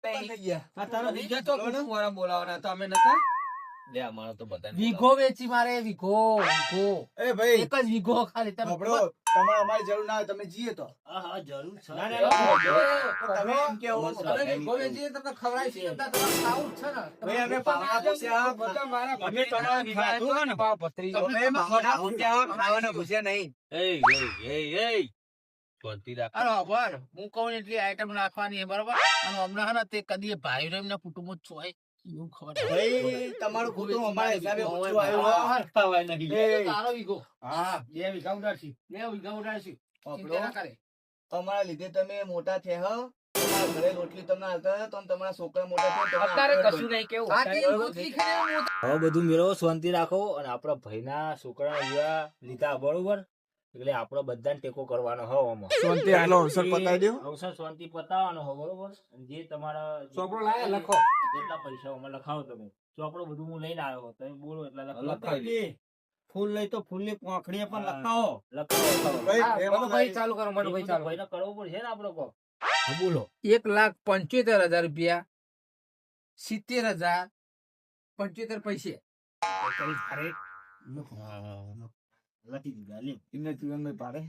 થઈ ગયા. આ તારો બીજા તો કુંવારા બોલાવાના હતા, અમે નતા. લે, અમારો તો બધાને વીઘો વેચી મારે વીઘો એ ભાઈ એક જ વીઘો ખાલી તને સાંભળો, તમારે અમારી જરૂર ના હોય, તમે જીએ તો હા હા જરૂર છે ના, ના, તમે એમ કેવો બોલાવો. છો. તમે ગોવે જઈએ તમને ખવડાવી છીએ. તમારે ખાવું જ છે ને ભાઈ, અમે પાવડા પૂછ્યા, બધા મારા અમે ભત્રીજા તમારા ખાતું હોય ને, મારા ભત્રીજા. તમે પાવડા પૂછ્યા, ખાવાના પૂછ્યા નહીં. શાંતિ રાખ. અરે ખબર હું કહું ને એટલી આઈટમ નાખવાની છે, બરોબર અને હમણાં હે ને તે કદી ભાઈ એમના કુટુંબ જ છો એવું ખબર ભાઈ, તમારું કુટુંબ અમારા હિસાબે ઊંચું આવ્યું હોય. ખવાય નહીં. એ તારો વીઘો હા, 2 વીઘા ઉડાડશી 2 વીઘા ઉડાડશી ચિંતા ના કરે અમારા લીધે તમે મોટા થયા હો. તમારા ઘરે રોટલી તમને હાલતા હતા, તો તમારા છોકરા મોટા થયા, તમને અત્યારે આગળ કશું નહીં કેવું. આટી રોટલી ખાઈને મોટા હવે બધું મેળવો, શાંતિ રાખો અને આપણા ભાઈના છોકરાના વિવાહ લીધા બરોબર, એટલે આપણે બધાને ટેકો કરવાનો હો આમાં. શાંતિ હાલો, અવસર પતાવી દો. અવસર શાંતિ પતાવવાનો હો બરોબર. અને જે તમારા ચોપડો લાયા, લખો. જેટલા પૈસા આમાં લખાવો તમે. ચોપડો બધું હું લઈને આવ્યો, તમે બોલો એટલા લખાવો. લખાવી. ફૂલ લઈ તો ફૂલની પાંખડીએ પણ લખાવો લખાવો. ભાઈ, હા, એમાં મનુભાઈ ચાલુ કરો મનુભાઈ ચાલુ ભાઈને કરવો પડશે ને આપણે કહો. બોલો 1,75,000 રૂપિયા 70,075 પૈસે લખી દીધા લે. એમને જીવનભાઈ પાડે.